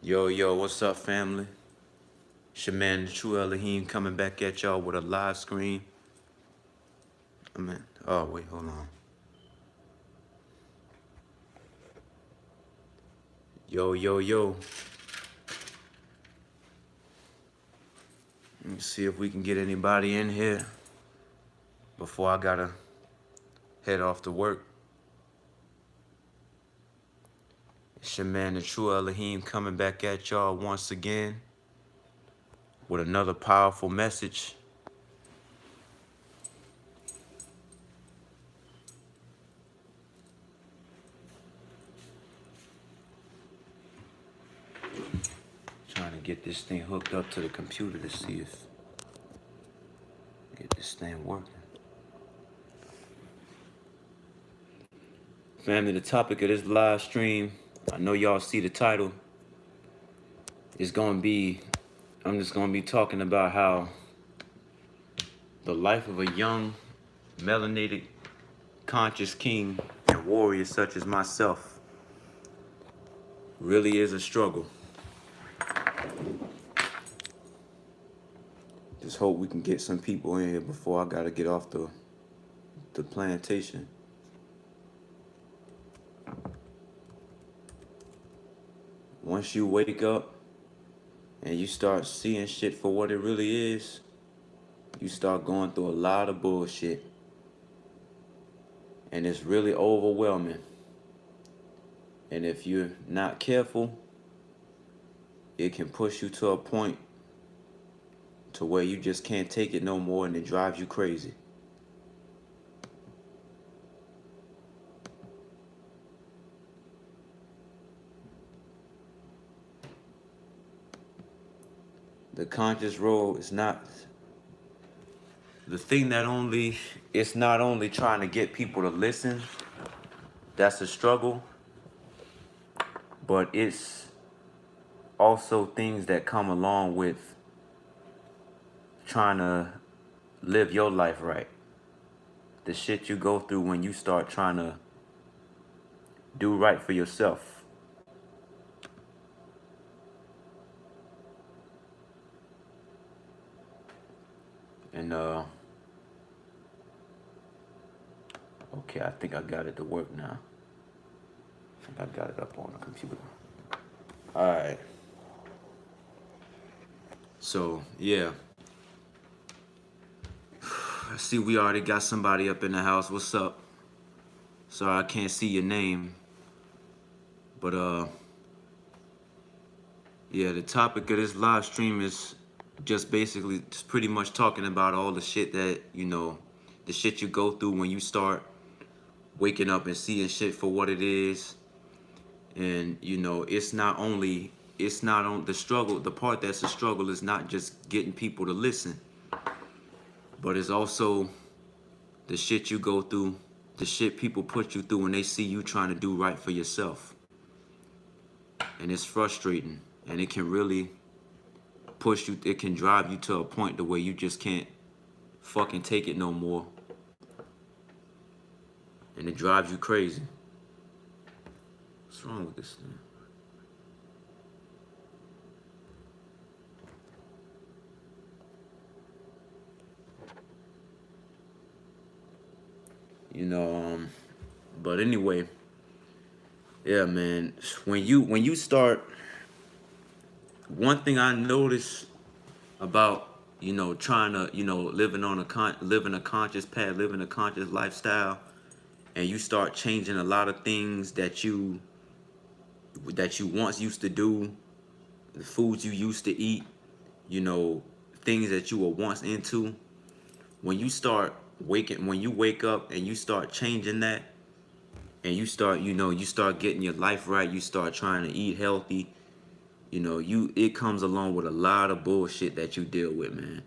Yo, what's up, family? It's your man, the True Elohim, coming back at y'all with a live screen. Oh, wait, hold on. Yo. Let me see if we can get anybody in here before I gotta head off to work. It's your man, the True Elohim, coming back at y'all once again with another powerful message. Trying to get this thing hooked up to the computer to see if get this thing working. Family, the topic of this live stream, I know y'all see the title, is gonna be, I'm just gonna be talking about how the life of a young, melanated, conscious king and warrior such as myself really is a struggle. Just hope we can get some people in here before I gotta get off the plantation. Once you wake up and you start seeing shit for what it really is, you start going through a lot of bullshit. And it's really overwhelming. And if you're not careful, it can push you to a point to where you just can't take it no more and it drives you crazy. The conscious role is not the thing that it's not only trying to get people to listen, that's a struggle, but it's also things that come along with trying to live your life right. The shit you go through when you start trying to do right for yourself. And okay, I think I got it to work now. I think I got it up on the computer. All right. So, yeah. I see we already got somebody up in the house. What's up? Sorry, I can't see your name. But, yeah, the topic of this live stream is just basically just pretty much talking about all the shit that, the shit you go through when you start waking up and seeing shit for what it is. And, it's not on the struggle. The part that's a struggle is not just getting people to listen, but it's also the shit you go through, the shit people put you through when they see you trying to do right for yourself. And it's frustrating, and it can really push you, it can drive you to a point to where you just can't fucking take it no more. And it drives you crazy. What's wrong with this thing? But anyway, yeah, man, when you start, one thing I notice about, trying to, living a conscious path, living a conscious lifestyle, and you start changing a lot of things that you once used to do, the foods you used to eat, things that you were once into. When you wake up and you start changing that, and you start getting your life right, you start trying to eat healthy, it comes along with a lot of bullshit that you deal with, man.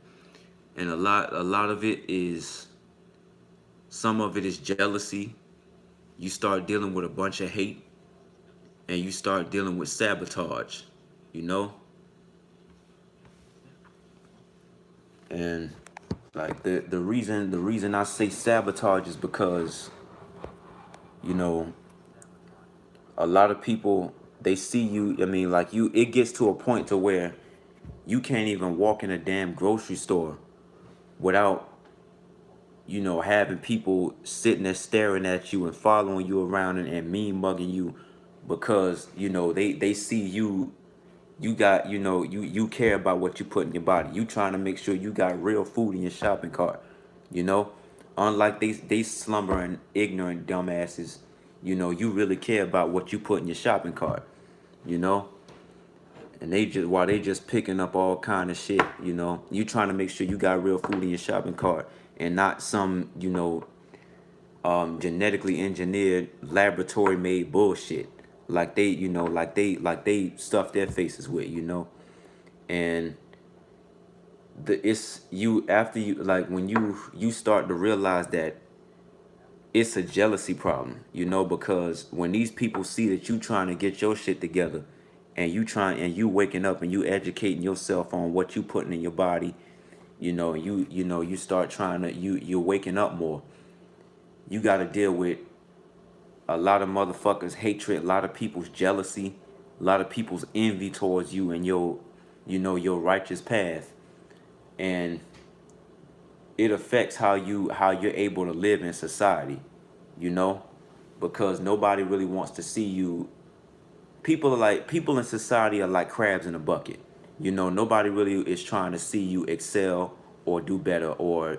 And a lot of it is, some of it is jealousy. You start dealing with a bunch of hate, and you start dealing with sabotage, And like the reason I say sabotage is because, a lot of people they see you. I mean, like you, it gets to a point to where you can't even walk in a damn grocery store without, having people sitting there staring at you and following you around and mean mugging you because, they see you. You got, you care about what you put in your body. You trying to make sure you got real food in your shopping cart, you know? Unlike they slumbering ignorant dumbasses, you really care about what you put in your shopping cart, you know? And while they just picking up all kind of shit, you trying to make sure you got real food in your shopping cart and not some, genetically engineered laboratory made bullshit like they, like they stuff their faces with, and it's you after you like when you start to realize that it's a jealousy problem, because when these people see that you trying to get your shit together and you waking up and you educating yourself on what you putting in your body, you start trying to you're waking up more. You got to deal with a lot of motherfuckers hatred, a lot of people's jealousy, a lot of people's envy towards you and your righteous path. And it affects how you're able to live in society, you know, because nobody really wants to see you. People in society are like crabs in a bucket. Nobody really is trying to see you excel or do better or,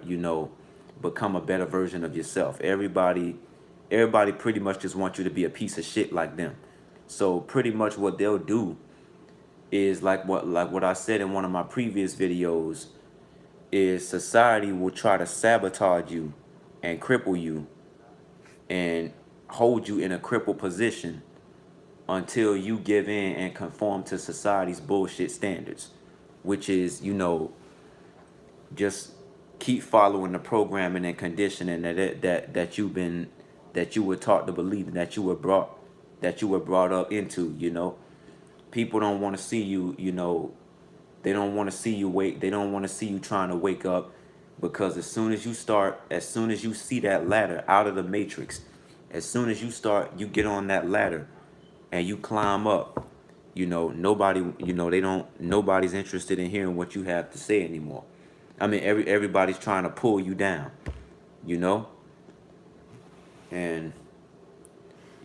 become a better version of yourself. Everybody pretty much just wants you to be a piece of shit like them. So pretty much what they'll do is like what I said in one of my previous videos is society will try to sabotage you and cripple you and hold you in a crippled position until you give in and conform to society's bullshit standards, which is, just keep following the programming and conditioning that you were taught to believe and that you were brought up into. People don't want to see you, they don't want to see you wake. They don't want to see you trying to wake up, because as soon as you see that ladder out of the matrix, as soon as you get on that ladder and you climb up, nobody's interested in hearing what you have to say anymore. I mean, everybody's trying to pull you down, you know, and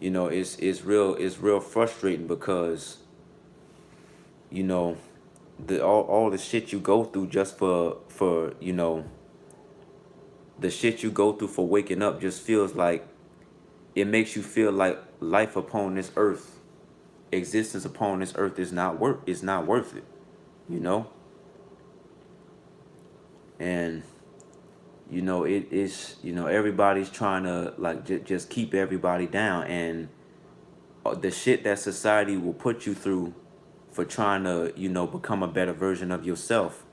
it's real frustrating because you know all the shit you go through just for the shit you go through for waking up just feels like it makes you feel like life upon this earth, existence upon this earth is not worth it, you know. And it is, everybody's trying to like just keep everybody down, and the shit that society will put you through for trying to become a better version of yourself,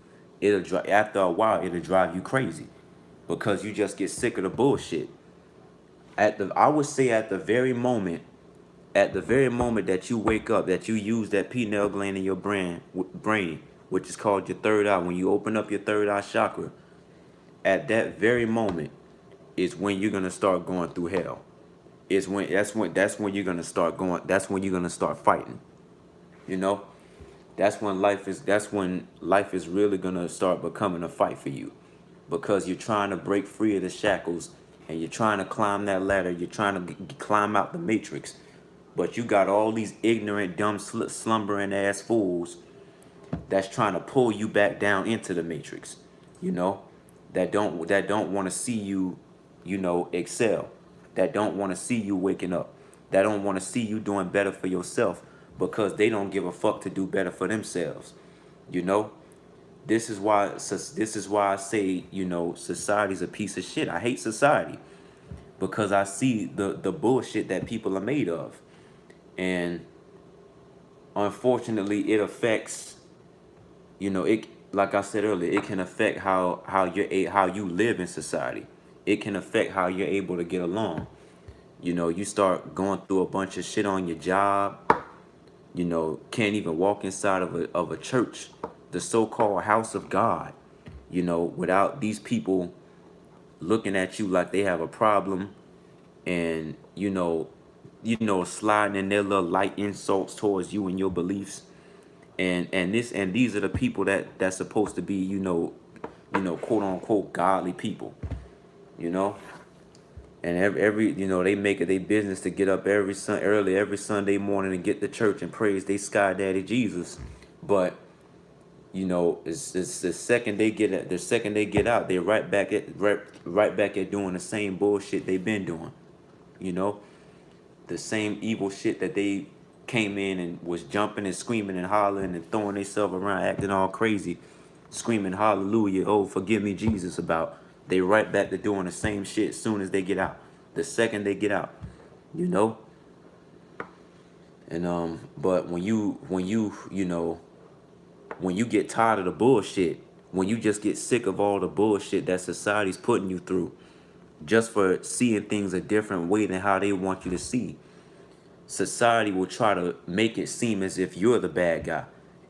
after a while it'll drive you crazy because you just get sick of the bullshit. I would say at the very moment that you wake up, that you use that pineal gland in your brain, which is called your third eye, when you open up your third eye chakra, at that very moment is when you're gonna start going through hell. That's when you're gonna start going. That's when you're gonna start fighting. You know, that's when life is really gonna start becoming a fight for you, because you're trying to break free of the shackles and you're trying to climb that ladder. You're trying to climb out the matrix, but you got all these ignorant, dumb, slumbering ass fools that's trying to pull you back down into the matrix. You know, that don't want to see you, excel. That don't want to see you waking up. That don't want to see you doing better for yourself, because they don't give a fuck to do better for themselves. You know, this is why I say, society's a piece of shit. I hate society because I see the bullshit that people are made of, and unfortunately, it affects. It, like I said earlier, it can affect how you live in society. It can affect how you're able to get along. You start going through a bunch of shit on your job. Can't even walk inside of a church, the so-called house of God, without these people looking at you like they have a problem, and sliding in their little light insults towards you and your beliefs. And these are the people that's supposed to be, quote unquote godly people, you know. And every they make it their business to get up early every Sunday morning and get to church and praise they sky daddy Jesus. But it's the second they get out, they're right back at doing the same bullshit they've been doing. You know, the same evil shit that they came in and was jumping and screaming and hollering and throwing themselves around, acting all crazy, screaming hallelujah, oh forgive me Jesus about. They right back to doing the same shit as soon as they get out. The second they get out, you know. And but when you get tired of the bullshit, when you just get sick of all the bullshit that society's putting you through, just for seeing things a different way than how they want you to see, society will try to make it seem as if you're the bad guy.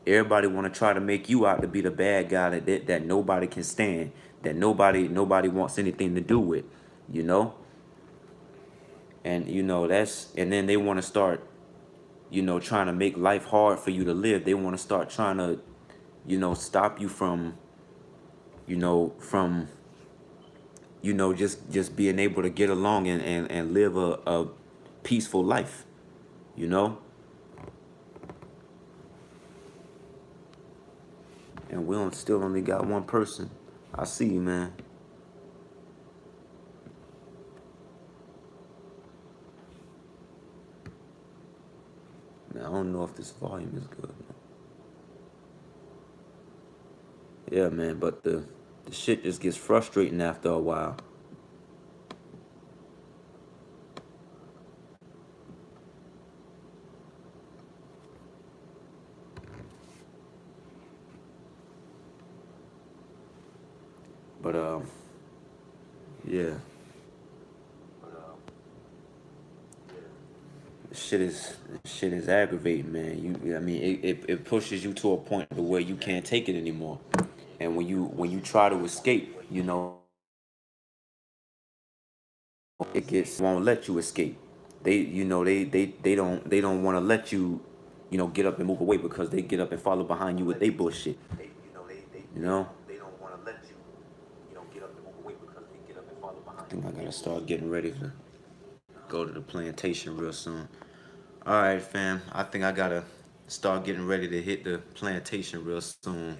Everybody want to try to make you out to be the bad guy that nobody can stand, that nobody wants anything to do with, you know. And and then they want to start, trying to make life hard for you to live. They want to start trying to, stop you from, from just being able to get along and live a peaceful life, you know. And we don't still only got one person. I see you, man. Man, I don't know if this volume is good. Yeah, man, but the shit just gets frustrating after a while. But yeah, shit is aggravating, man. I mean, it pushes you to a point to where you can't take it anymore. And when you try to escape, it gets won't let you escape. They don't want to let you, get up and move away because they get up and follow behind you with they bullshit. You know. I think I gotta start getting ready to go to the plantation real soon. All right, fam. I think I gotta start getting ready to hit the plantation real soon.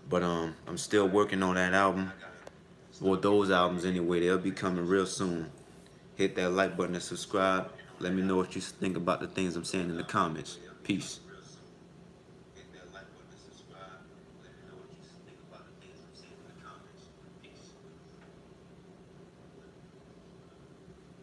But I'm still working on that album. Well, those albums anyway. They'll be coming real soon. Hit that like button and subscribe. Let me know what you think about the things I'm saying in the comments. Peace.